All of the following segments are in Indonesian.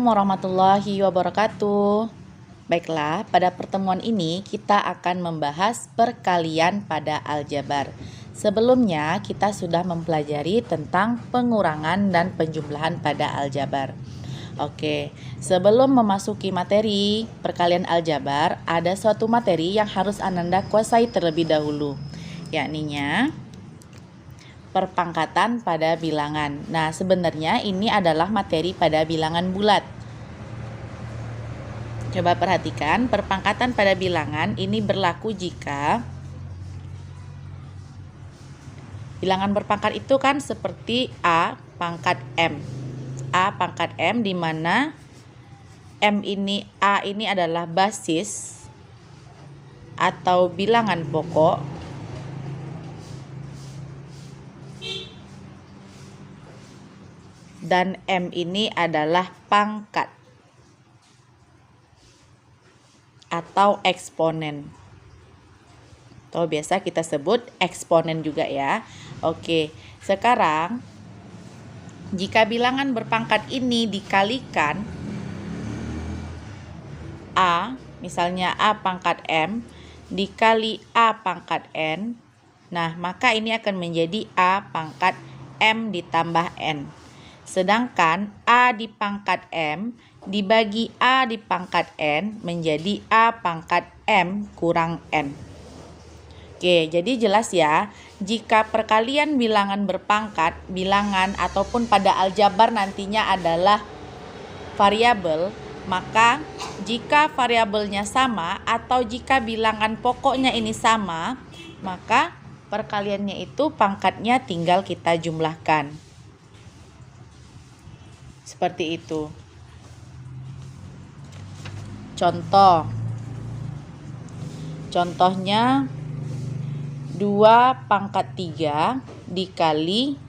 warahmatullahi wabarakatuh. Baiklah, pada pertemuan ini kita akan membahas perkalian pada aljabar. Sebelumnya kita sudah mempelajari tentang pengurangan dan penjumlahan pada aljabar. Oke, sebelum memasuki materi perkalian aljabar, ada suatu materi yang harus Ananda kuasai terlebih dahulu, yakninya perpangkatan pada bilangan. Nah, sebenarnya ini adalah materi pada bilangan bulat. Coba perhatikan, perpangkatan pada bilangan ini berlaku jika bilangan berpangkat itu kan seperti A pangkat M. A pangkat M, di mana M ini, A ini adalah basis atau bilangan pokok, dan M ini adalah pangkat atau eksponen, atau biasa kita sebut eksponen juga ya. Oke, sekarang jika bilangan berpangkat ini dikalikan A, misalnya A pangkat M dikali A pangkat N, nah maka ini akan menjadi A pangkat M ditambah N. Sedangkan A di pangkat M dibagi A di pangkat N menjadi A pangkat M kurang N. Oke, jadi jelas ya, jika perkalian bilangan berpangkat, bilangan ataupun pada aljabar nantinya adalah variabel, maka jika variabelnya sama atau jika bilangan pokoknya ini sama, maka perkaliannya itu pangkatnya tinggal kita jumlahkan. Seperti itu. Contohnya 2 pangkat 3 dikali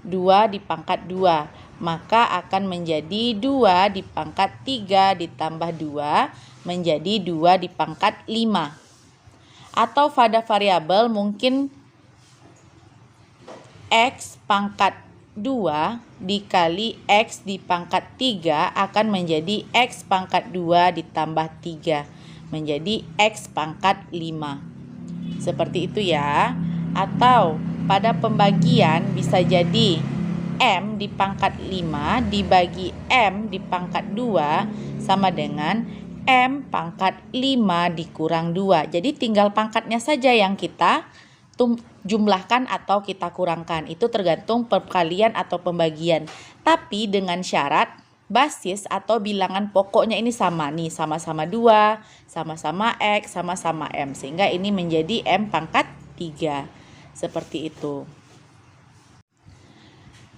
2 di pangkat 2, maka akan menjadi 2 di pangkat 3 ditambah 2 menjadi 2 di pangkat 5. Atau pada variabel mungkin X pangkat 2 dikali X di pangkat 3 akan menjadi X pangkat 2 ditambah 3 menjadi X pangkat 5. Seperti itu ya. Atau pada pembagian bisa jadi M di pangkat 5 dibagi M di pangkat 2 sama dengan M pangkat 5 dikurang 2. Jadi tinggal pangkatnya saja yang kita jumlahkan atau kita kurangkan. Itu tergantung perkalian atau pembagian. Tapi dengan syarat basis atau bilangan pokoknya ini sama nih, sama-sama 2, sama-sama X, sama-sama M. Sehingga ini menjadi M pangkat 3. Seperti itu.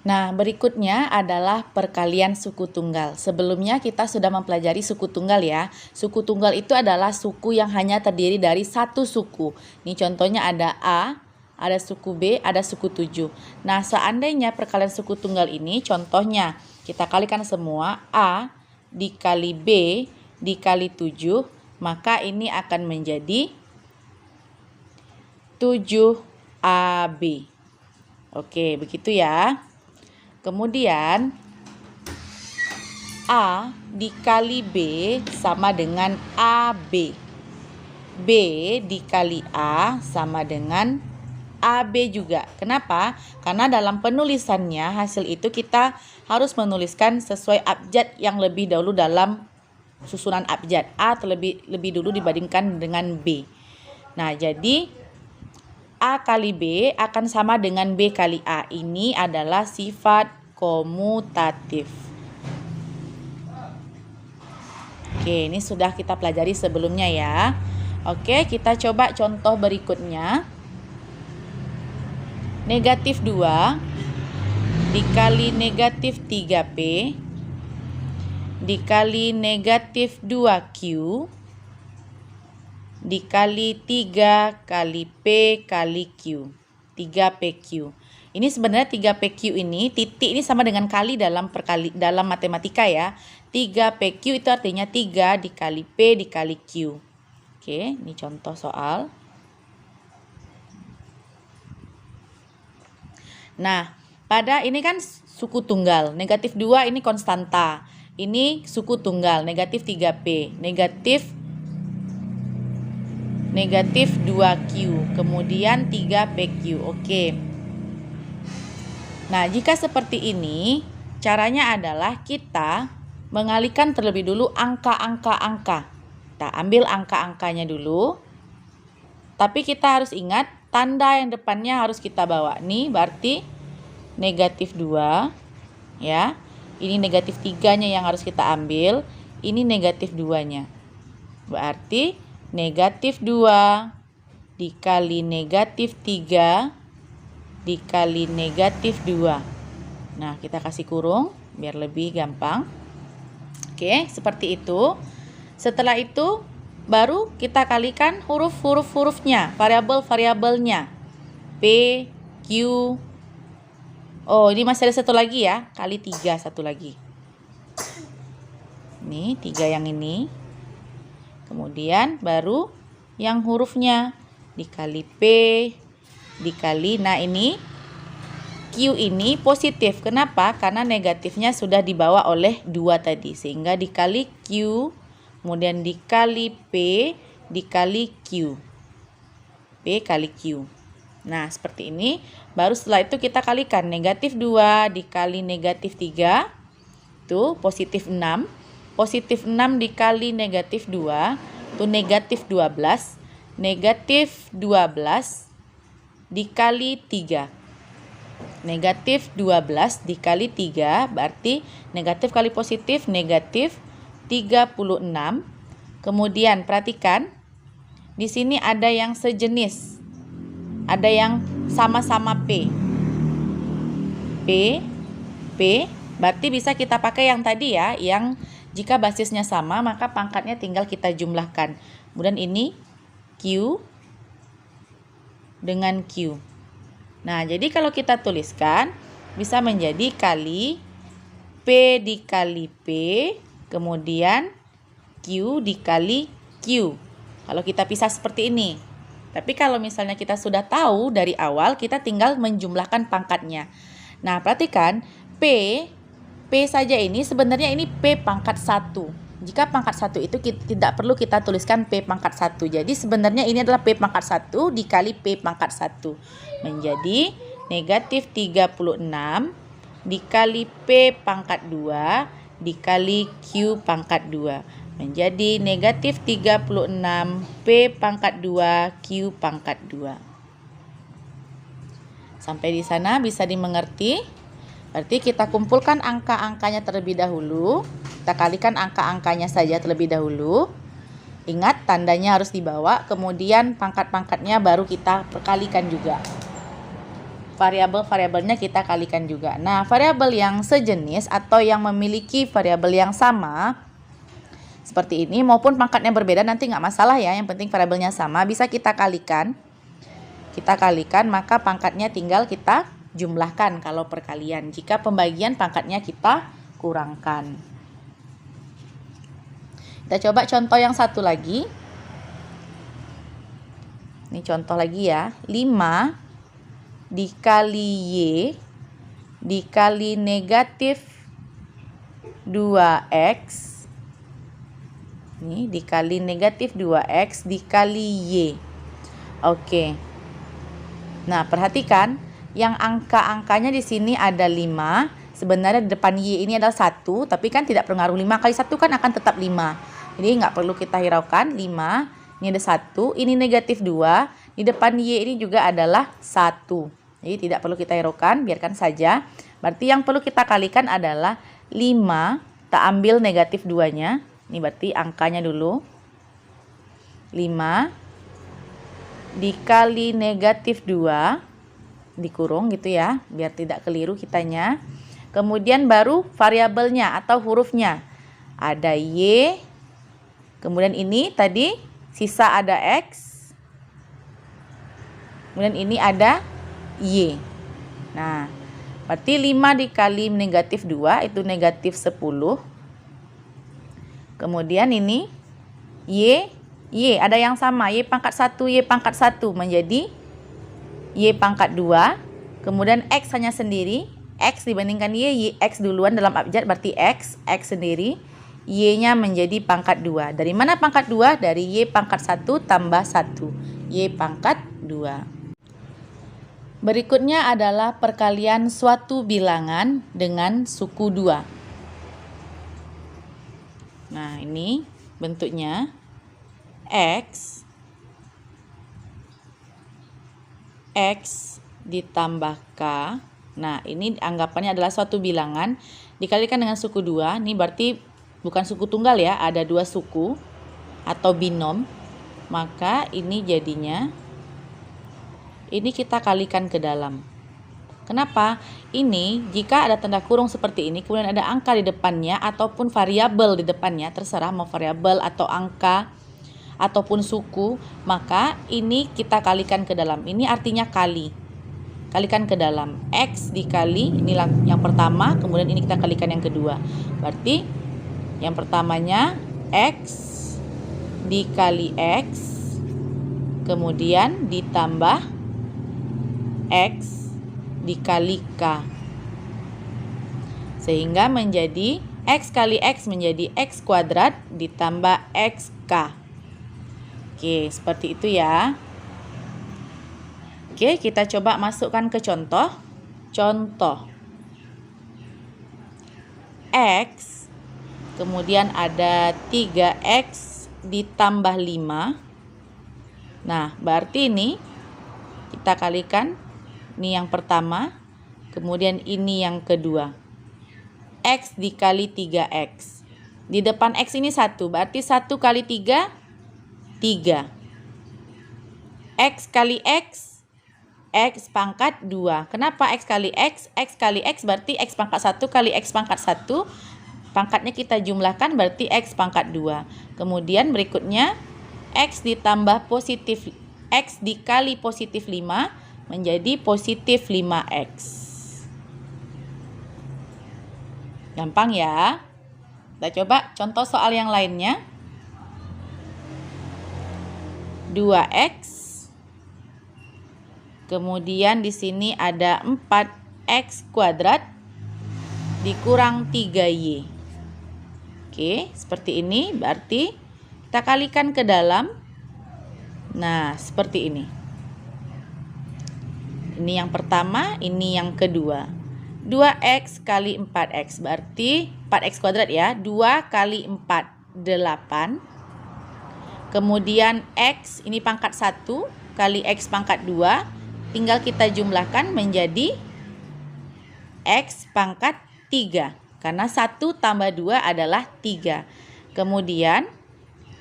Nah, berikutnya adalah perkalian suku tunggal. Sebelumnya kita sudah mempelajari suku tunggal ya. Suku tunggal itu adalah suku yang hanya terdiri dari satu suku. Ini contohnya ada A, ada suku B, ada suku 7. Nah, seandainya perkalian suku tunggal ini, contohnya kita kalikan semua A dikali B dikali 7, maka ini akan menjadi 7AB. Oke, begitu ya. Kemudian A dikali B sama dengan AB. B dikali A sama dengan AB juga. Kenapa? Karena dalam penulisannya hasil itu kita harus menuliskan sesuai abjad yang lebih dahulu dalam susunan abjad. A lebih dulu dibandingkan dengan B. Nah, jadi A kali B akan sama dengan B kali A. Ini adalah sifat komutatif. Oke, ini sudah kita pelajari sebelumnya ya. Oke, kita coba contoh berikutnya. Negatif 2 dikali negatif 3P dikali negatif 2Q dikali 3 kali P kali Q, 3PQ. Ini sebenarnya 3PQ ini, titik ini sama dengan kali dalam matematika ya. 3PQ itu artinya 3 dikali P dikali Q. Oke, ini contoh soal. Nah, pada ini kan suku tunggal, negatif 2 ini konstanta. Ini suku tunggal, negatif 3P. Negatif 2Q. Kemudian 3PQ. Oke. Nah, jika seperti ini, caranya adalah kita mengalihkan terlebih dulu angka-angka. Kita ambil angka-angkanya dulu. Tapi kita harus ingat, tanda yang depannya harus kita bawa. Nih, berarti negatif 2. Ya. Ini negatif 3-nya yang harus kita ambil. Ini negatif 2-nya. Berarti negatif 2 dikali negatif 3 dikali negatif 2. Nah, kita kasih kurung biar lebih gampang. Oke, seperti itu. Setelah itu, baru kita kalikan hurufnya, variabel-variabelnya. P, Q. Oh, ini masih ada satu lagi ya. Kali 3 satu lagi. Ini 3 yang ini. Kemudian baru yang hurufnya. Dikali P, dikali. Nah, ini Q ini positif. Kenapa? Karena negatifnya sudah dibawa oleh 2 tadi. Sehingga dikali Q, kemudian dikali P, dikali Q. P kali Q. Nah, seperti ini. Baru setelah itu kita kalikan. Negatif 2 dikali negatif 3. Itu positif 6. Positif 6 dikali negatif 2. Itu negatif 12. Negatif 12 dikali 3. Negatif 12 dikali 3 berarti negatif kali positif negatif 36. Kemudian perhatikan di sini ada yang sejenis. Ada yang sama-sama P. P berarti bisa kita pakai yang tadi ya, yang jika basisnya sama maka pangkatnya tinggal kita jumlahkan. Kemudian ini Q dengan Q. Nah, jadi kalau kita tuliskan bisa menjadi kali P dikali P, kemudian Q dikali Q. Kalau kita pisah seperti ini. Tapi kalau misalnya kita sudah tahu dari awal, kita tinggal menjumlahkan pangkatnya. Nah, perhatikan P saja ini sebenarnya ini P pangkat 1. Jika pangkat 1 itu tidak perlu kita tuliskan P pangkat 1. Jadi sebenarnya ini adalah P pangkat 1 dikali P pangkat 1. Menjadi negatif 36 dikali P pangkat 2 dikali Q pangkat 2. Menjadi negatif 36 P pangkat 2 Q pangkat 2. Sampai di sana bisa dimengerti? Berarti kita kumpulkan angka-angkanya terlebih dahulu. Kita kalikan angka-angkanya saja terlebih dahulu. Ingat tandanya harus dibawa. Kemudian pangkat-pangkatnya baru kita perkalikan juga. Variabel-variabelnya kita kalikan juga. Nah, variabel yang sejenis atau yang memiliki variabel yang sama seperti ini maupun pangkatnya berbeda nanti nggak masalah ya. Yang penting variabelnya sama bisa kita kalikan. Kita kalikan maka pangkatnya tinggal kita jumlahkan kalau perkalian. Jika pembagian pangkatnya kita kurangkan. Kita coba contoh yang satu lagi. Ini contoh lagi ya. 5 dikali Y dikali negatif 2X. Ini dikali negatif 2X dikali Y. Oke. Nah, perhatikan yang angka-angkanya di sini ada 5. Sebenarnya di depan Y ini adalah 1, tapi kan tidak pengaruh. 5 kali 1 kan akan tetap 5. Jadi nggak perlu kita hiraukan. 5, ini ada 1, ini negatif 2. Di depan Y ini juga adalah 1. Jadi tidak perlu kita hiraukan, biarkan saja. Berarti yang perlu kita kalikan adalah 5. Kita ambil negatif 2-nya. Ini berarti angkanya dulu. 5 dikali negatif 2. Dikurung gitu ya, biar tidak keliru kitanya. Kemudian baru variabelnya atau hurufnya. Ada Y. Kemudian ini tadi sisa ada X. Kemudian ini ada Y. Nah, berarti 5 dikali negatif 2 itu negatif 10. Kemudian ini Y ada yang sama. Y pangkat 1, Y pangkat 1 menjadi Y pangkat 2. Kemudian X hanya sendiri. X dibandingkan Y X duluan dalam abjad berarti X sendiri. Y-nya menjadi pangkat 2. Dari mana pangkat 2? Dari Y pangkat 1 tambah 1. Y pangkat 2. Berikutnya adalah perkalian suatu bilangan dengan suku 2. Nah, ini bentuknya X ditambah K. Nah, ini anggapannya adalah suatu bilangan dikalikan dengan suku 2. Ini berarti bukan suku tunggal ya, ada 2 suku atau binom. Maka ini jadinya, ini kita kalikan ke dalam. Kenapa? Ini jika ada tanda kurung seperti ini, kemudian ada angka di depannya ataupun variabel di depannya, terserah mau variabel atau angka ataupun suku, maka ini kita kalikan ke dalam. Ini artinya kali. Kalikan ke dalam. X dikali, inilah yang pertama, kemudian ini kita kalikan yang kedua. Berarti yang pertamanya X dikali X, kemudian ditambah X dikali K. Sehingga menjadi X kali X menjadi X kuadrat ditambah XK. Oke, seperti itu ya. Oke, kita coba masukkan ke contoh. Contoh X, kemudian ada 3X ditambah 5. Nah, berarti ini kita kalikan. Ini yang pertama, kemudian ini yang kedua. X dikali 3X. Di depan X ini 1, berarti 1 kali 3, 3. X kali X, X pangkat 2. Kenapa X kali X? X kali X berarti X pangkat 1 kali X pangkat 1. Pangkatnya kita jumlahkan berarti X pangkat 2. Kemudian berikutnya X ditambah positif, X dikali positif 5 menjadi positif 5X. Gampang ya. Kita coba contoh soal yang lainnya. 2X. Kemudian di sini ada 4X kuadrat dikurang 3Y. Oke, seperti ini. Berarti kita kalikan ke dalam. Nah, seperti ini. Ini yang pertama, ini yang kedua. 2X kali 4X berarti 4X kuadrat ya. 2 kali 4, 8. Kemudian X, ini pangkat 1 kali X pangkat 2. Tinggal kita jumlahkan menjadi X pangkat 3. Karena 1 tambah 2 adalah 3. Kemudian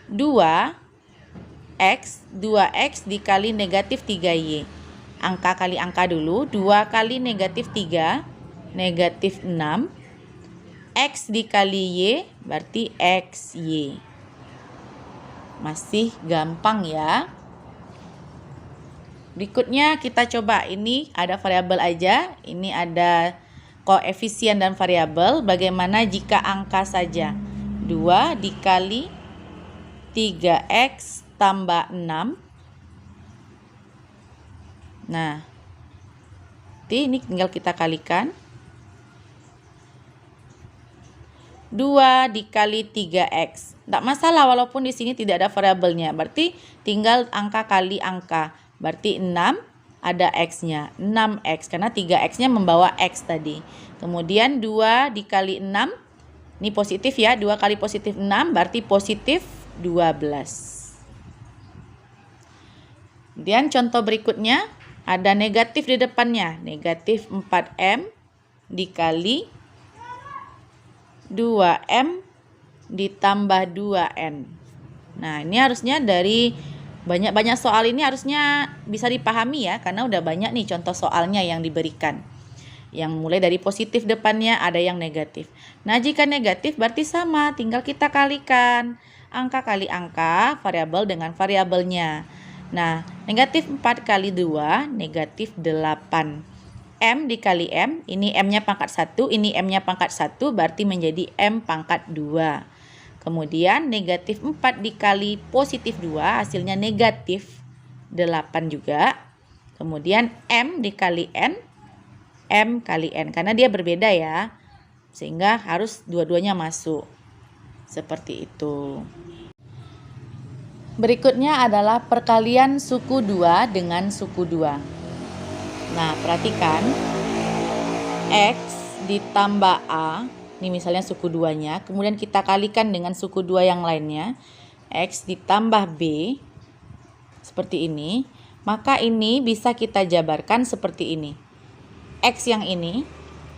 2X dikali negatif 3Y. Angka kali angka dulu. 2 kali negatif 3, negatif 6. X dikali Y berarti XY. Masih gampang ya. Berikutnya kita coba. Ini ada variabel aja. Ini ada koefisien dan variabel. Bagaimana jika angka saja? 2 dikali 3X tambah 6. Nah, ini tinggal kita kalikan. 2 dikali 3X. Tidak masalah walaupun di sini tidak ada variabelnya. Berarti tinggal angka kali angka. Berarti 6 ada X-nya. 6X karena 3X-nya membawa X tadi. Kemudian 2 dikali 6. Ini positif ya. 2 kali positif 6 berarti positif 12. Kemudian contoh berikutnya. Ada negatif di depannya. Negatif 4M dikali 2M ditambah 2N. Nah, ini harusnya dari banyak soal ini harusnya bisa dipahami ya. Karena udah banyak nih contoh soalnya yang diberikan. Yang mulai dari positif depannya ada yang negatif. Nah, jika negatif berarti sama. Tinggal kita kalikan. Angka kali angka, variabel dengan variabelnya. Nah, negatif 4 kali 2, negatif 8. M dikali M, ini M-nya pangkat 1, ini M-nya pangkat 1, berarti menjadi M pangkat 2. Kemudian negatif 4 dikali positif 2, hasilnya negatif 8 juga. Kemudian M dikali N, M kali N. Karena dia berbeda ya. Sehingga harus dua-duanya masuk. Seperti itu. Berikutnya adalah perkalian suku 2 dengan suku 2. Nah, perhatikan. X ditambah A, ini misalnya suku 2-nya, kemudian kita kalikan dengan suku 2 yang lainnya, X ditambah B, seperti ini, maka ini bisa kita jabarkan seperti ini. X yang ini,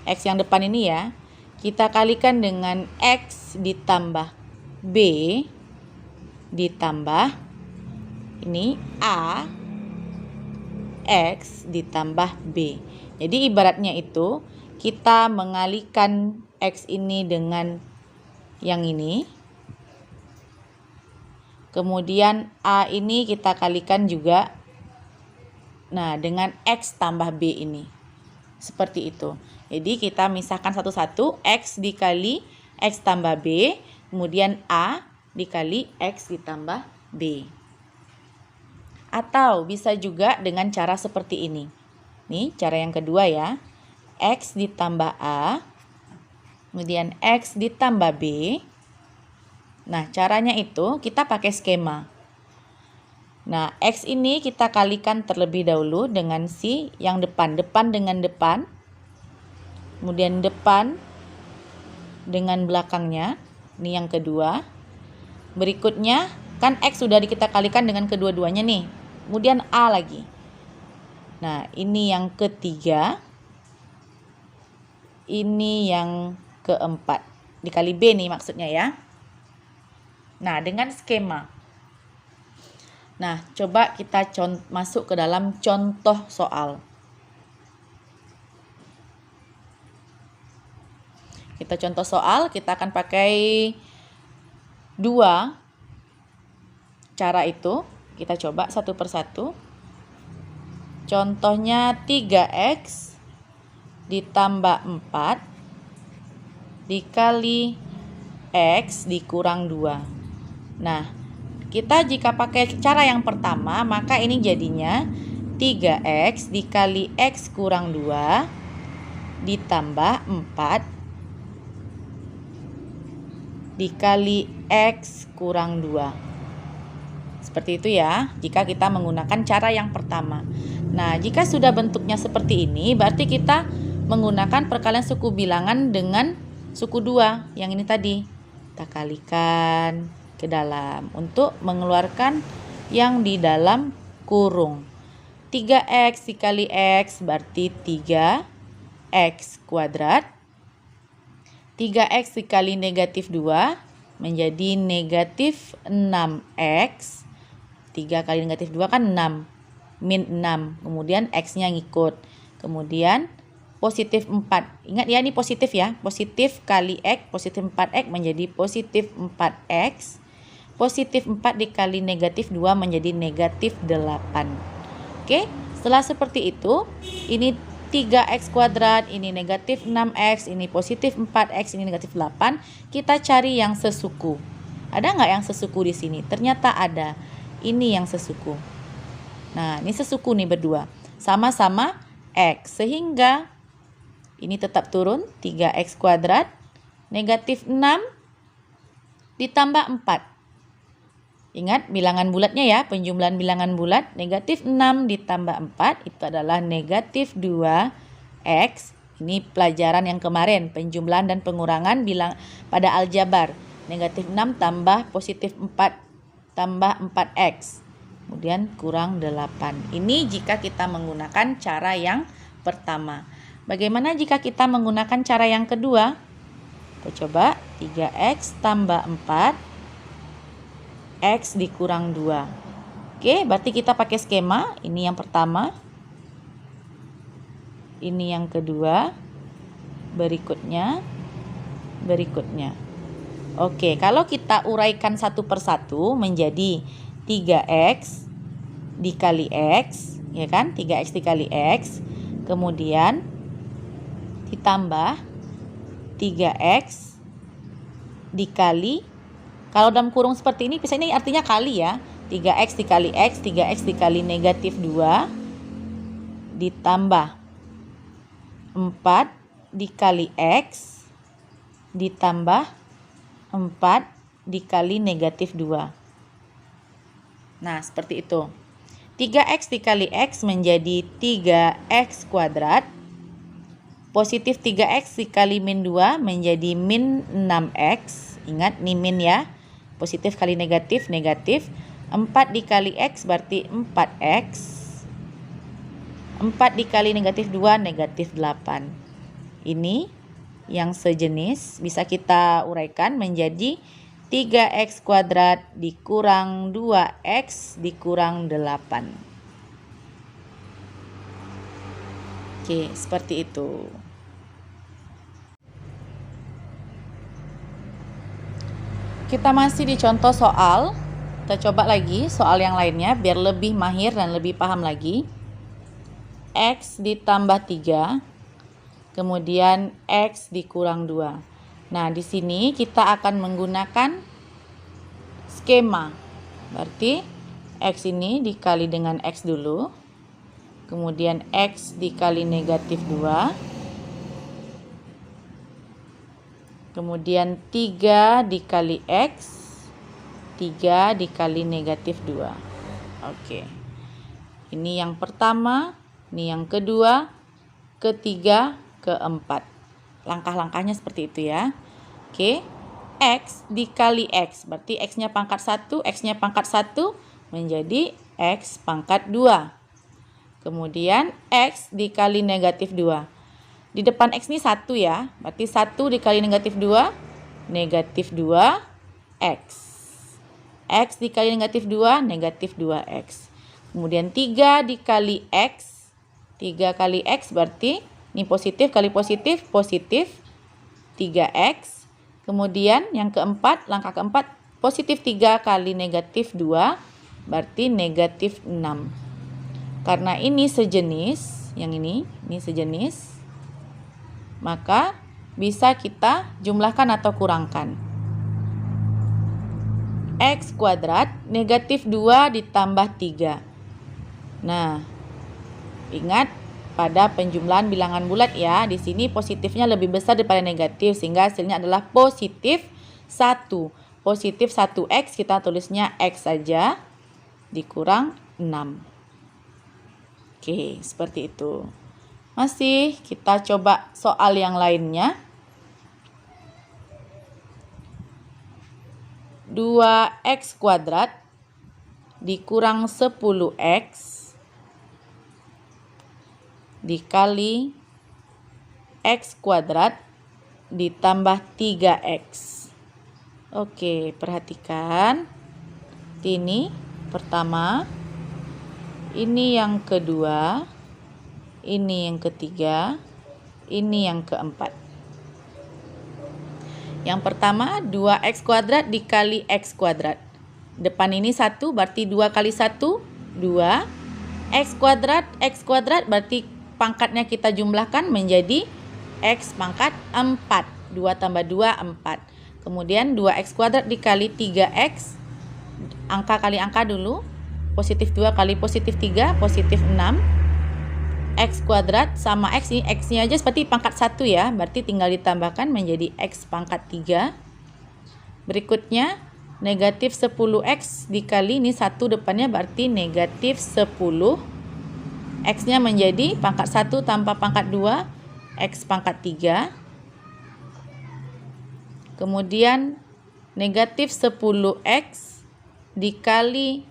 X yang depan ini ya, kita kalikan dengan X ditambah B, ditambah ini A, X ditambah B. Jadi ibaratnya itu kita mengalihkan X ini dengan yang ini. Kemudian A ini kita kalikan juga dengan X tambah B ini. Seperti itu. Jadi kita misahkan satu-satu, X dikali X tambah B, kemudian A dikali X ditambah B. Atau bisa juga dengan cara seperti ini. Nih cara yang kedua ya. X ditambah A, kemudian X ditambah B. Nah caranya itu kita pakai skema. Nah X ini kita kalikan terlebih dahulu dengan si yang depan. Depan dengan depan. Kemudian depan dengan belakangnya. Ini yang kedua. Berikutnya kan X sudah kita kalikan dengan kedua-duanya nih. Kemudian A lagi. Nah ini yang ketiga. Ini yang keempat. Dikali B nih maksudnya ya. Nah dengan skema. Nah coba kita masuk ke dalam contoh soal. Kita contoh soal, kita akan pakai dua cara itu. Kita coba satu persatu. Contohnya 3X ditambah 4 dikali X dikurang 2. Nah, kita jika pakai cara yang pertama, maka ini jadinya 3X dikali X kurang 2 ditambah 4 dikali X kurang 2. Seperti itu ya, jika kita menggunakan cara yang pertama. Nah, jika sudah bentuknya seperti ini, berarti kita menggunakan perkalian suku bilangan dengan suku 2 yang ini tadi. Kita kalikan ke dalam untuk mengeluarkan yang di dalam kurung. 3X dikali X berarti 3X kuadrat. 3X dikali negatif 2 menjadi negatif 6X. 3 kali negatif 2 kan 6. Min 6. Kemudian X-nya ngikut. Kemudian positif 4. Ingat ya ini positif ya. Positif kali X, positif 4X menjadi positif 4X. Positif 4 dikali negatif 2 menjadi negatif 8. Oke, setelah seperti itu, ini 3X kuadrat, ini negatif 6X, ini positif 4X, ini negatif 8. Kita cari yang sesuku. Ada nggak yang sesuku di sini? Ternyata ada. Ini yang sesuku. Nah, ini sesuku nih berdua. Sama-sama X. Sehingga ini tetap turun. 3X kuadrat, negatif 6 ditambah 4. Ingat bilangan bulatnya ya, penjumlahan bilangan bulat. Negatif 6 ditambah 4 itu adalah negatif 2X. Ini pelajaran yang kemarin, penjumlahan dan pengurangan bilang pada aljabar. Negatif 6 tambah positif 4 tambah 4X. Kemudian kurang 8. Ini jika kita menggunakan cara yang pertama. Bagaimana jika kita menggunakan cara yang kedua? Kita coba 3X tambah 4. X dikurang 2. Oke, berarti kita pakai skema. Ini yang pertama. Ini yang kedua. Berikutnya. Oke, kalau kita uraikan satu persatu menjadi 3X dikali X, ya kan? 3X dikali X. Kemudian ditambah 3X dikali, kalau dalam kurung seperti ini, bisa ini artinya kali ya. 3X dikali X, 3X dikali negatif 2 ditambah 4 dikali X ditambah 4 dikali negatif 2. Nah, seperti itu. 3X dikali X menjadi 3X kuadrat. Positif 3X dikali min 2 menjadi min 6X. Ingat, ini min ya. Positif kali negatif, negatif. 4 dikali X berarti 4X. 4 dikali negatif 2, negatif 8. Ini yang sejenis bisa kita uraikan menjadi 3X kuadrat dikurang 2X dikurang 8. Oke, seperti itu. Kita masih di contoh soal. Kita coba lagi soal yang lainnya biar lebih mahir dan lebih paham lagi. X ditambah 3, kemudian X dikurang 2. Nah, di sini kita akan menggunakan skema. Berarti X ini dikali dengan X dulu. Kemudian X dikali negatif 2. Kemudian 3 dikali X. 3 dikali negatif 2. Oke. Ini yang pertama, ini yang kedua, ketiga, keempat. Langkah-langkahnya seperti itu ya. Oke. X dikali X. Berarti X-nya pangkat 1, X-nya pangkat 1 menjadi X pangkat 2. Kemudian X dikali negatif 2. Di depan X ini 1 ya. Berarti 1 dikali negatif 2, negatif 2 X. X dikali negatif 2, negatif 2X. Kemudian 3 dikali X. 3 kali X berarti ini positif kali positif, positif 3X. Kemudian yang keempat, langkah keempat, positif 3 kali negatif 2 berarti negatif 6. Karena ini sejenis, yang ini sejenis, maka bisa kita jumlahkan atau kurangkan. X kuadrat negatif 2 ditambah 3. Nah, ingat pada penjumlahan bilangan bulat ya, di sini positifnya lebih besar daripada negatif sehingga hasilnya adalah positif 1. Positif 1X kita tulisnya X saja dikurang 6. Oke, seperti itu. Masih kita coba soal yang lainnya. 2X kuadrat dikurang 10X dikali X kuadrat ditambah 3X. Oke, perhatikan. Ini pertama, ini yang kedua, ini yang ketiga, ini yang keempat. Yang pertama 2X kuadrat dikali X kuadrat. Depan ini 1 berarti 2 kali 1, 2. X kuadrat berarti pangkatnya kita jumlahkan menjadi X pangkat 4. 2 tambah 2, 4. Kemudian 2X kuadrat dikali 3X. Angka kali angka dulu. Positif 2 kali positif 3, positif 6. X kuadrat sama X ini, X-nya aja seperti pangkat 1 ya. Berarti tinggal ditambahkan menjadi X pangkat 3. Berikutnya negatif 10X dikali ini 1 depannya berarti negatif 10. X-nya menjadi pangkat 1 tambah pangkat 2, X pangkat 3. Kemudian negatif 10X dikali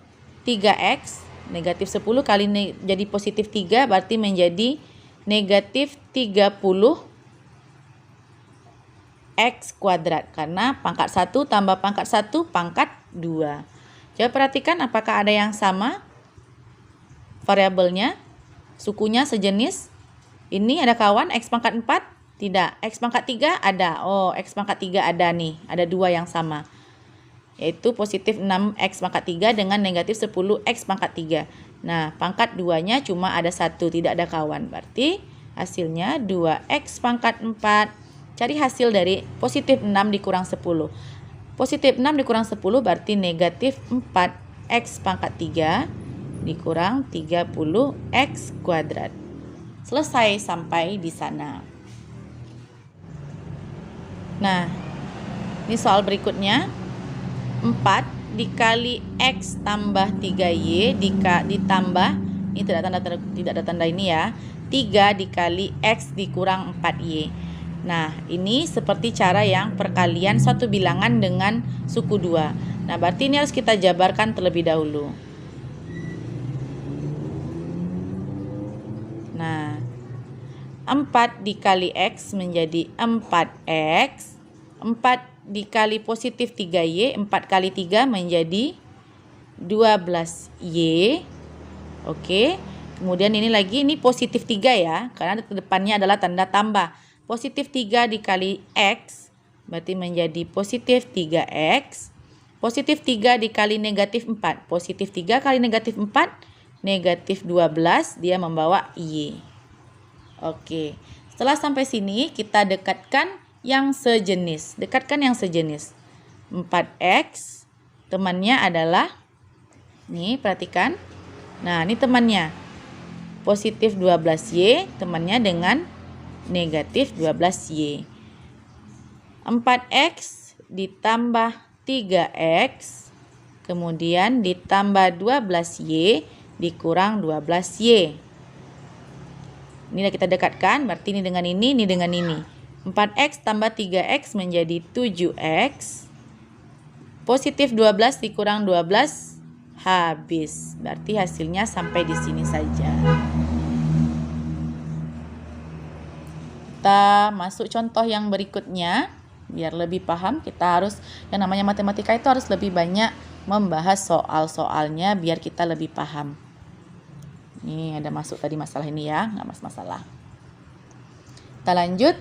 3X. Negatif 10 kali jadi positif 3 berarti menjadi negatif 30 X kuadrat. Karena pangkat 1 tambah pangkat 1 pangkat 2. Coba perhatikan apakah ada yang sama variabelnya. Sukunya sejenis. Ini ada kawan X pangkat 4? Tidak. X pangkat 3 ada. Oh, X pangkat 3 ada nih. Ada 2 yang sama. Yaitu positif 6X pangkat 3 dengan negatif 10X pangkat 3. Nah, pangkat 2-nya cuma ada 1, tidak ada kawan. Berarti hasilnya 2X pangkat 4. Cari hasil dari positif 6 dikurang 10. Positif 6 dikurang 10 berarti negatif 4X pangkat 3 dikurang 30X kuadrat. Selesai sampai di sana. Nah, ini soal berikutnya. 4 dikali X tambah 3Y ditambah, ini tidak ada tanda ini ya, 3 dikali X dikurang 4Y. Nah, ini seperti cara yang perkalian suatu bilangan dengan suku 2. Nah, berarti ini harus kita jabarkan terlebih dahulu. Nah, 4 dikali X menjadi 4X. 4 dikali positif 3Y, 4 kali 3 menjadi 12Y. Oke. Kemudian ini lagi, ini positif 3 ya, karena depannya adalah tanda tambah. Positif 3 dikali X, berarti menjadi positif 3X. Positif 3 dikali negatif 4. Positif 3 kali negatif 4, negatif 12, dia membawa Y. Oke. Setelah sampai sini, kita dekatkan yang sejenis. Dekatkan yang sejenis. 4X, temannya adalah, nih perhatikan. Nah, ini temannya. Positif 12Y, temannya dengan negatif 12Y. 4X ditambah 3X, kemudian ditambah 12Y dikurang 12Y. Ini kita dekatkan, berarti ini dengan ini dengan ini. 4X tambah 3X menjadi 7X. Positif 12 dikurang 12, habis. Berarti hasilnya sampai di sini saja. Kita masuk contoh yang berikutnya. Biar lebih paham, kita harus, yang namanya matematika itu harus lebih banyak membahas soal-soalnya biar kita lebih paham. Ini ada masuk tadi masalah ini ya, nggak masalah. Kita lanjut.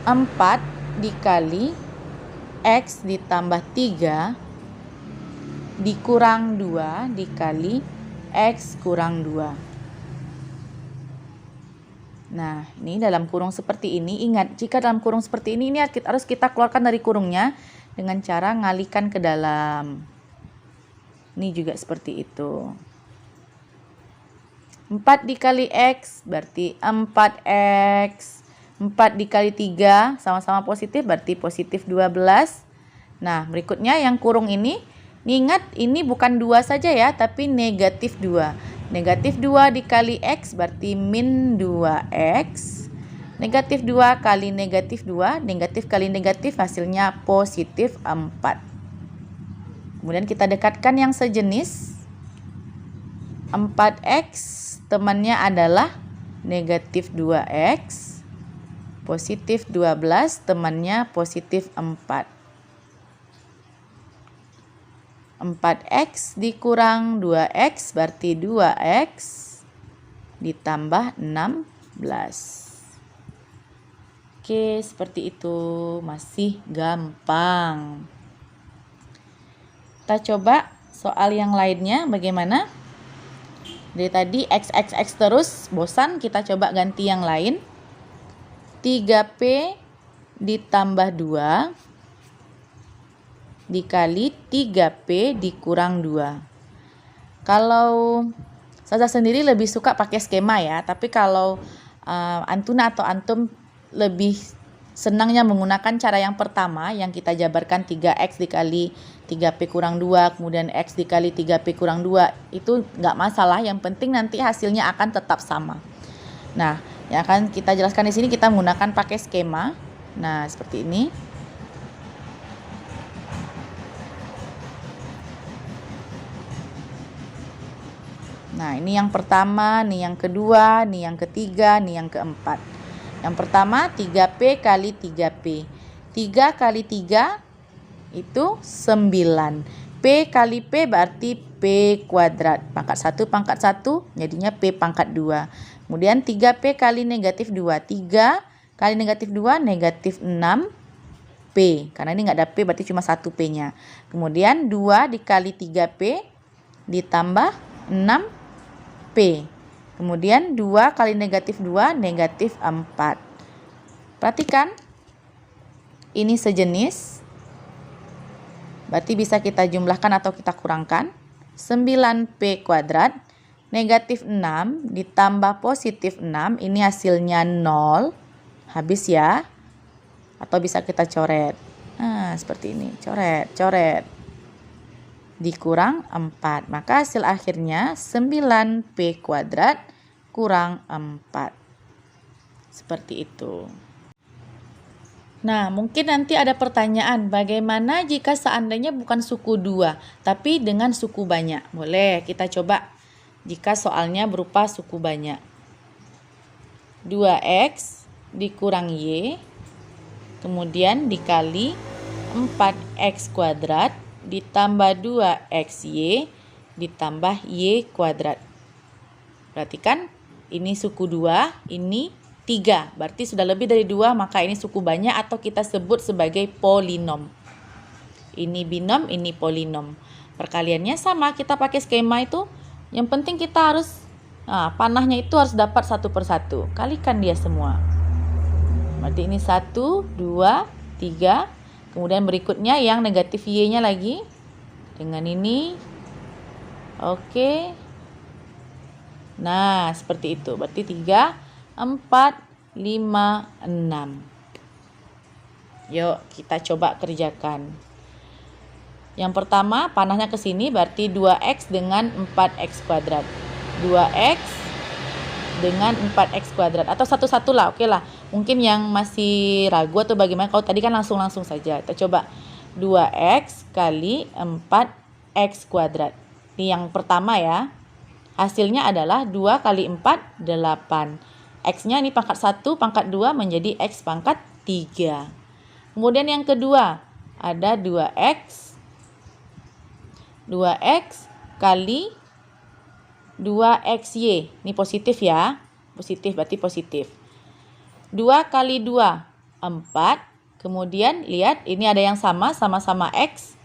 4 dikali X ditambah 3 dikurang 2 dikali X kurang 2. Nah, ini dalam kurung seperti ini. Ingat, jika dalam kurung seperti ini harus kita keluarkan dari kurungnya dengan cara ngalihkan ke dalam. Ini juga seperti itu. 4 dikali X berarti 4X. 4 dikali 3 sama-sama positif, berarti positif 12. Nah, berikutnya yang kurung ini, ingat ini bukan 2 saja ya, tapi negatif 2. Negatif 2 dikali X berarti min 2X. Negatif 2 kali negatif 2, negatif kali negatif hasilnya positif 4. Kemudian kita dekatkan yang sejenis. 4X temannya adalah negatif 2X. Positif 12, temannya positif 4. 4X dikurang 2X berarti 2X ditambah 16. Oke, seperti itu. Masih gampang. Kita coba soal yang lainnya bagaimana? Dari tadi X terus, bosan, kita coba ganti yang lain. 3P ditambah 2 dikali 3P dikurang 2. Kalau saya sendiri lebih suka pakai skema ya, tapi kalau Antuna atau Antum lebih senangnya menggunakan cara yang pertama yang kita jabarkan 3X dikali 3P kurang 2, kemudian X dikali 3P kurang 2, itu nggak masalah, yang penting nanti hasilnya akan tetap sama. Nah, yang akan kita jelaskan di sini kita menggunakan pakai skema. Nah, seperti ini. Nah, ini yang pertama, nih yang kedua, nih yang ketiga, nih yang keempat. Yang pertama 3P kali 3P. 3 kali 3 itu 9. P kali P berarti P kuadrat. Pangkat 1 jadinya P pangkat 2. Kemudian 3P kali negatif 2. 3 kali negatif 2 negatif 6P. Karena ini nggak ada P berarti cuma 1 P-nya. Kemudian 2 dikali 3P ditambah 6P. Kemudian 2 kali negatif 2 negatif 4. Perhatikan. Ini sejenis. Berarti bisa kita jumlahkan atau kita kurangkan. 9P kuadrat Negatif 6 ditambah positif 6, ini hasilnya 0. Habis ya. Atau bisa kita coret. Nah, seperti ini. Coret, coret. Dikurang 4. Maka hasil akhirnya 9P kuadrat kurang 4. Seperti itu. Nah, mungkin nanti ada pertanyaan, bagaimana jika seandainya bukan suku 2, tapi dengan suku banyak? Boleh, kita coba jika soalnya berupa suku banyak. 2x dikurang y, kemudian dikali 4x kuadrat, ditambah 2xy, ditambah y kuadrat. Perhatikan, ini suku 2, ini 3. Berarti sudah lebih dari 2, maka ini suku banyak atau kita sebut sebagai polinom. Ini binom, ini polinom. Perkaliannya sama, kita pakai skema itu. Yang penting kita harus, panahnya itu harus dapat satu persatu. Kalikan dia semua. Berarti ini 1, 2, 3. Kemudian berikutnya yang negatif y-nya lagi. Dengan ini. Oke. Nah, seperti itu. Berarti 3, 4, 5, 6. Yuk, kita coba kerjakan. Yang pertama, panahnya ke sini berarti 2x dengan 4x kuadrat. 2x dengan 4x kuadrat. Atau satu-satu lah, oke lah. Mungkin yang masih ragu atau bagaimana, kalau tadi kan langsung saja. Kita coba 2x kali 4x kuadrat. Ini yang pertama ya. Hasilnya adalah 2 kali 4, 8. X-nya ini pangkat 1, pangkat 2 menjadi X pangkat 3. Kemudian yang kedua, ada 2x kali 2xy. Ini positif ya. Positif berarti positif. 2 kali 2, 4. Kemudian lihat ini ada yang sama-sama x.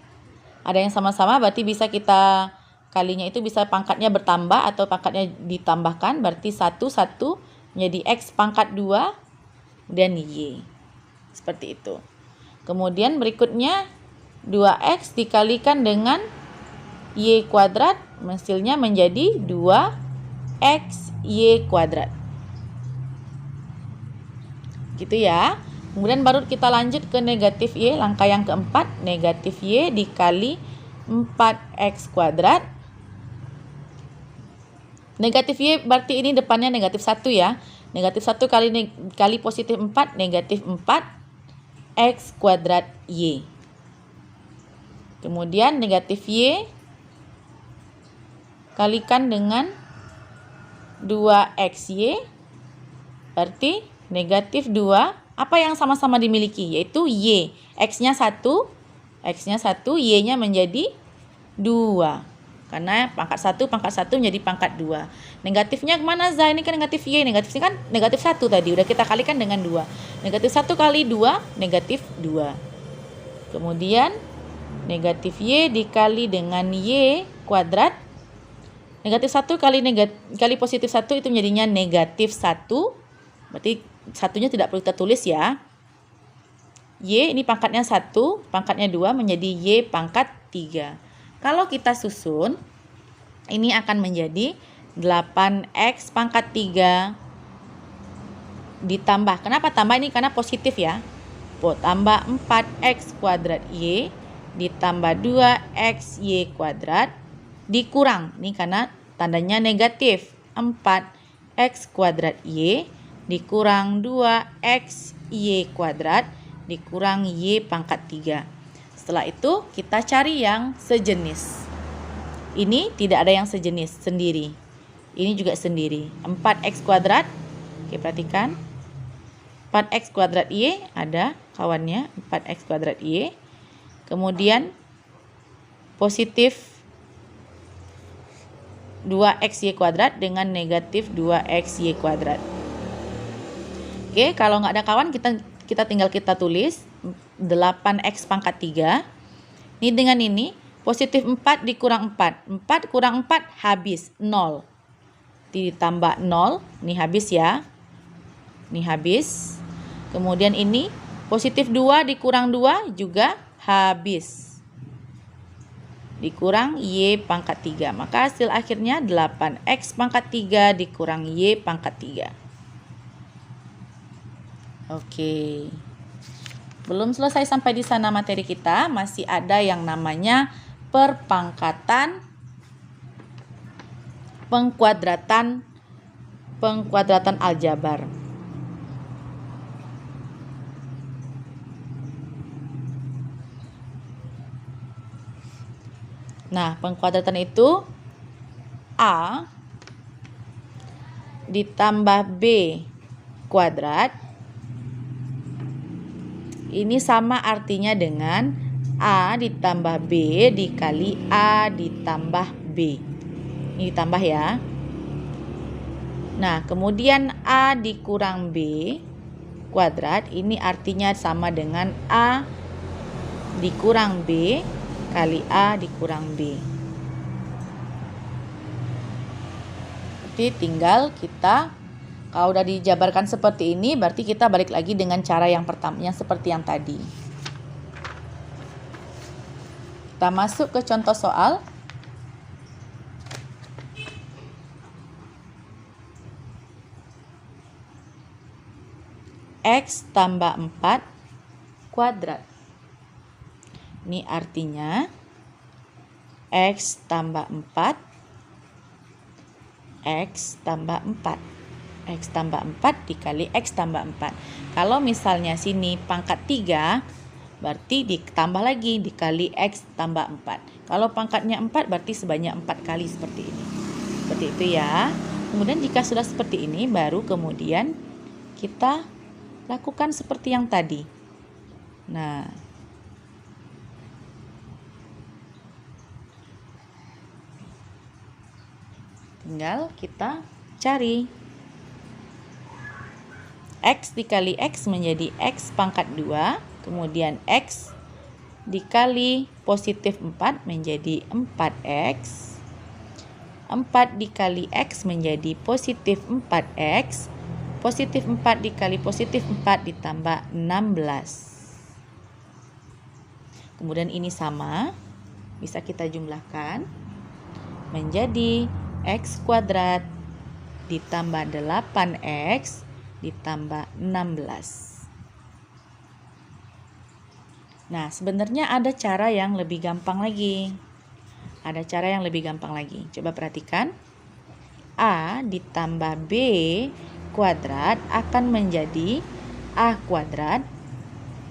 Ada yang sama-sama berarti bisa kita kalinya itu bisa pangkatnya bertambah atau pangkatnya ditambahkan. Berarti 1 menjadi x pangkat 2 dan y. Seperti itu. Kemudian berikutnya 2x dikalikan dengan y kuadrat, hasilnya menjadi 2xy kuadrat. Gitu ya. Kemudian baru kita lanjut ke negatif y, langkah yang keempat. Negatif y dikali 4x kuadrat. Negatif y berarti ini depannya negatif 1 ya. Negatif 1 kali positif 4, negatif 4x kuadrat y. Kemudian negatif y kalikan dengan 2xy, berarti negatif 2, apa yang sama-sama dimiliki? Yaitu y. X-nya 1, y-nya menjadi 2. Karena pangkat 1 menjadi pangkat 2. Negatifnya kemana, Zah? Ini kan negatif y. Negatifnya kan negatif 1 tadi. Udah kita kalikan dengan 2. Negatif 1 kali 2, negatif 2. Kemudian negatif y dikali dengan y kuadrat. Negatif 1 kali positif 1 itu menjadinya negatif 1. Berarti satunya tidak perlu kita tulis ya. Y ini pangkatnya 1, pangkatnya 2 menjadi y pangkat 3. Kalau kita susun, ini akan menjadi 8x pangkat 3 ditambah. Kenapa tambah ini? Karena positif ya. Tambah 4x kuadrat y ditambah 2xy kuadrat dikurang. Ini karena tandanya negatif. 4x kuadrat y dikurang 2xy kuadrat dikurang y pangkat 3. Setelah itu kita cari yang sejenis. Ini tidak ada yang sejenis, sendiri. Ini juga sendiri. 4x kuadrat. Oke, perhatikan. 4x kuadrat y ada kawannya. 4x kuadrat y. Kemudian positif 2xy kuadrat dengan negatif 2xy kuadrat. Oke, kalau nggak ada kawan kita tinggal kita tulis 8x pangkat 3. Ini dengan ini positif 4 dikurang 4. 4 kurang 4 habis 0. Ditambah 0, ini habis ya. Ini habis. Kemudian ini positif 2 dikurang 2 juga habis. dikurang Y pangkat 3. Maka hasil akhirnya 8X pangkat 3 dikurang Y pangkat 3. Oke. Belum selesai sampai di sana materi kita. Masih ada yang namanya perpangkatan, pengkuadratan aljabar. Nah, pengkuadratan itu A ditambah B kuadrat. Ini sama artinya dengan A ditambah B dikali A ditambah B. Ini ditambah ya. Nah, kemudian A dikurang B kuadrat. Ini artinya sama dengan A dikurang B kali A dikurang B. Jadi tinggal kita, kalau udah dijabarkan seperti ini, berarti kita balik lagi dengan cara yang pertama, yang seperti yang tadi. Kita masuk ke contoh soal. X tambah 4 kuadrat. Ini artinya X tambah 4, X tambah 4. X tambah 4 dikali X tambah 4. Kalau misalnya sini pangkat 3, berarti ditambah lagi dikali X tambah 4. Kalau pangkatnya 4, berarti sebanyak 4 kali seperti ini. Seperti itu ya. Kemudian jika sudah seperti ini, baru kemudian kita lakukan seperti yang tadi. Nah, tinggal kita cari. X dikali X menjadi X pangkat 2. Kemudian X dikali positif 4 menjadi 4X. 4 dikali X menjadi positif 4X. Positif 4 dikali positif 4 ditambah 16. Kemudian ini sama, bisa kita jumlahkan menjadi X kuadrat ditambah 8X ditambah 16. Nah, sebenarnya ada cara yang lebih gampang lagi. Coba perhatikan. A ditambah B kuadrat akan menjadi A kuadrat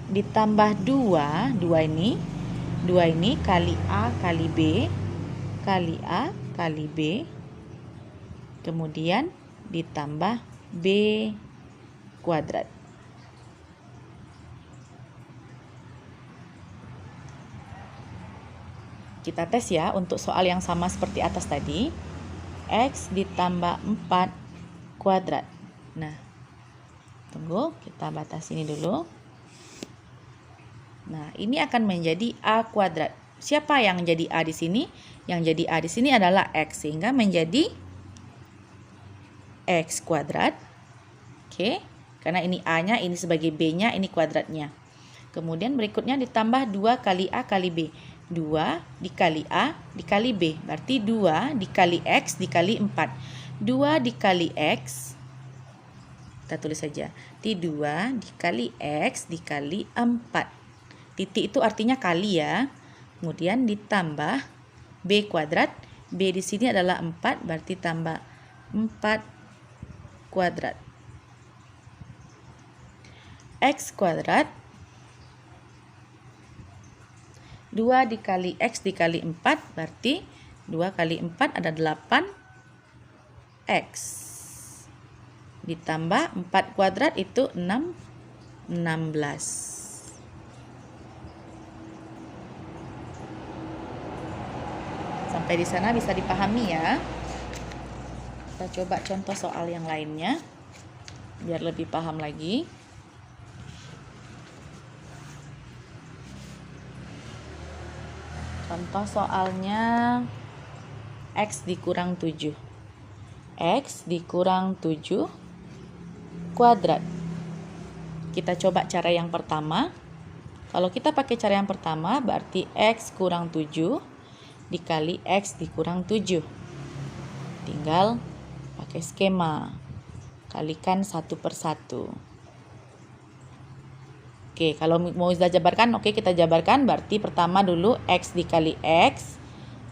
ditambah 2 ini kali A kali B kali A kali B, kemudian ditambah B kuadrat. Kita tes ya untuk soal yang sama seperti atas tadi. X ditambah 4 kuadrat. Nah, tunggu, kita batasi ini dulu. Nah, ini akan menjadi A kuadrat. Siapa yang jadi A di sini? Yang jadi A di sini adalah X, sehingga menjadi X kuadrat. Oke, karena ini A-nya, ini sebagai B-nya, ini kuadratnya. Kemudian berikutnya ditambah 2 kali A kali B. 2 dikali A dikali B. Berarti 2 dikali X dikali 4. 2 dikali X, kita tulis saja. 2 dikali X dikali 4. Titik itu artinya kali ya. Kemudian ditambah B kuadrat. B di sini adalah 4, berarti tambah 4 kuadrat. X kuadrat 2 dikali X dikali 4, berarti 2 kali 4 ada 8X. Ditambah 4 kuadrat itu 16. Sampai di sana bisa dipahami ya. Kita coba contoh soal yang lainnya biar lebih paham lagi. Contoh soalnya X dikurang 7. X dikurang 7 kuadrat. Kita coba cara yang pertama. Kalau kita pakai cara yang pertama, berarti X kurang 7 dikali X dikurang 7. Tinggal pakai skema. Kalikan 1/1. Oke, kalau mau kita jabarkan, oke kita jabarkan. Berarti pertama dulu X dikali X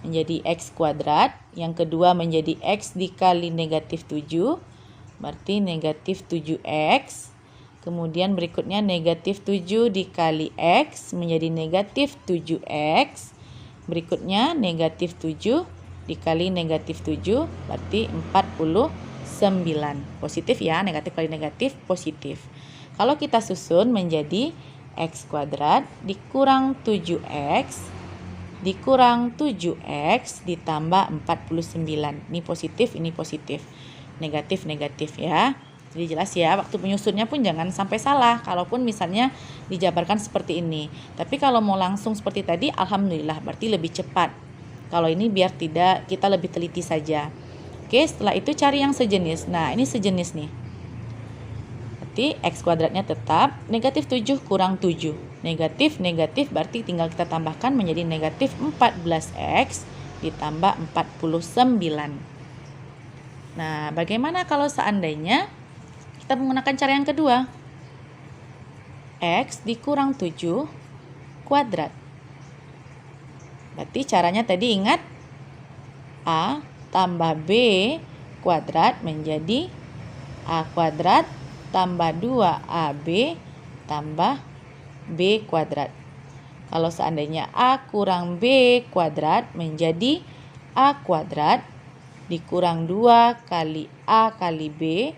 menjadi X kuadrat. Yang kedua menjadi X dikali negatif 7. Berarti negatif 7X. Kemudian berikutnya negatif 7 dikali X menjadi negatif 7X. Berikutnya negatif 7 dikali negatif 7 berarti 49. Positif ya, negatif kali negatif positif. Kalau kita susun menjadi X kuadrat dikurang 7X dikurang 7X ditambah 49. Ini positif, ini positif. Negatif, negatif ya. Jadi jelas ya, waktu penyusunnya pun jangan sampai salah. Kalaupun misalnya dijabarkan seperti ini. Tapi kalau mau langsung seperti tadi, alhamdulillah berarti lebih cepat. Kalau ini biar tidak, kita lebih teliti saja. Oke, setelah itu cari yang sejenis. Nah, ini sejenis nih. Berarti X kuadratnya tetap negatif 7 kurang 7. Negatif, negatif berarti tinggal kita tambahkan menjadi negatif 14X ditambah 49. Nah, bagaimana kalau seandainya kita menggunakan cara yang kedua? X dikurang 7 kuadrat. Berarti caranya tadi ingat A tambah B kuadrat menjadi A kuadrat tambah 2AB tambah B kuadrat. Kalau seandainya A kurang B kuadrat menjadi A kuadrat dikurang 2 kali A kali B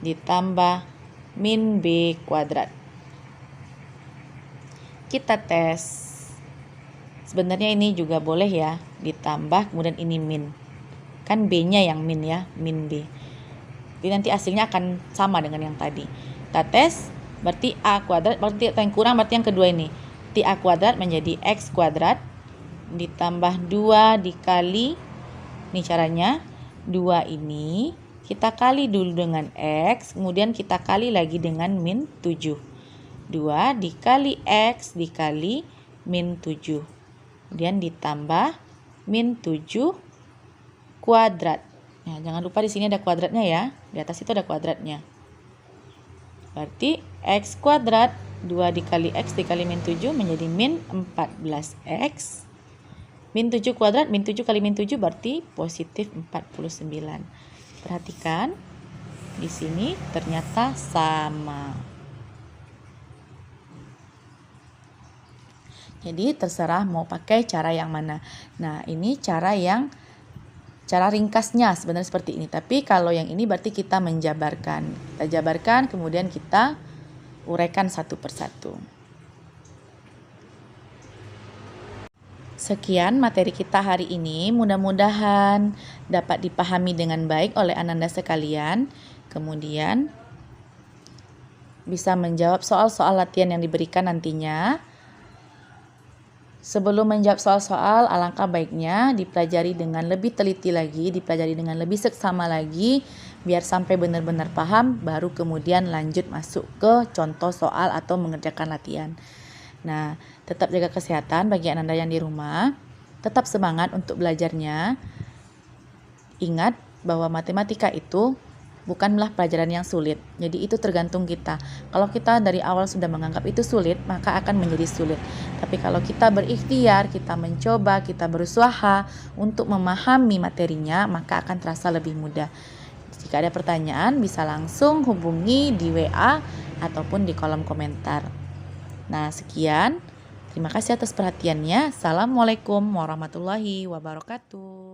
ditambah min B kuadrat. Kita tes. Sebenarnya ini juga boleh ya, ditambah kemudian ini min. Kan B-nya yang min ya, min B. Jadi nanti hasilnya akan sama dengan yang tadi. Kita tes, berarti A kuadrat, berarti yang kurang berarti yang kedua ini. Berarti A kuadrat menjadi X kuadrat ditambah 2 dikali, ini caranya, 2 ini kita kali dulu dengan X, kemudian kita kali lagi dengan min 7. 2 dikali X dikali min 7. Kemudian ditambah min 7 kuadrat. Nah, jangan lupa di sini ada kuadratnya ya. Di atas itu ada kuadratnya. Berarti X kuadrat 2 dikali X dikali min 7 menjadi min 14X. Min 7 kuadrat, min 7 kali min 7 berarti positif 49. Perhatikan, di sini ternyata sama. Jadi terserah mau pakai cara yang mana. Nah, ini cara ringkasnya sebenarnya seperti ini. Tapi kalau yang ini berarti kita menjabarkan. Kita jabarkan, kemudian kita uraikan satu persatu. Sekian materi kita hari ini. Mudah-mudahan dapat dipahami dengan baik oleh Ananda sekalian. Kemudian bisa menjawab soal-soal latihan yang diberikan nantinya. Sebelum menjawab soal-soal, alangkah baiknya dipelajari dengan lebih teliti lagi, dipelajari dengan lebih seksama lagi, biar sampai benar-benar paham, baru kemudian lanjut masuk ke contoh soal atau mengerjakan latihan. Nah, tetap jaga kesehatan bagi Ananda yang di rumah, tetap semangat untuk belajarnya. Ingat bahwa matematika itu bukanlah pelajaran yang sulit. Jadi itu tergantung kita. Kalau kita dari awal sudah menganggap itu sulit, maka akan menjadi sulit. Tapi kalau kita berikhtiar, kita mencoba, kita berusaha untuk memahami materinya, maka akan terasa lebih mudah. Jika ada pertanyaan, bisa langsung hubungi di WA ataupun di kolom komentar. Nah, sekian. Terima kasih atas perhatiannya. Assalamualaikum warahmatullahi wabarakatuh.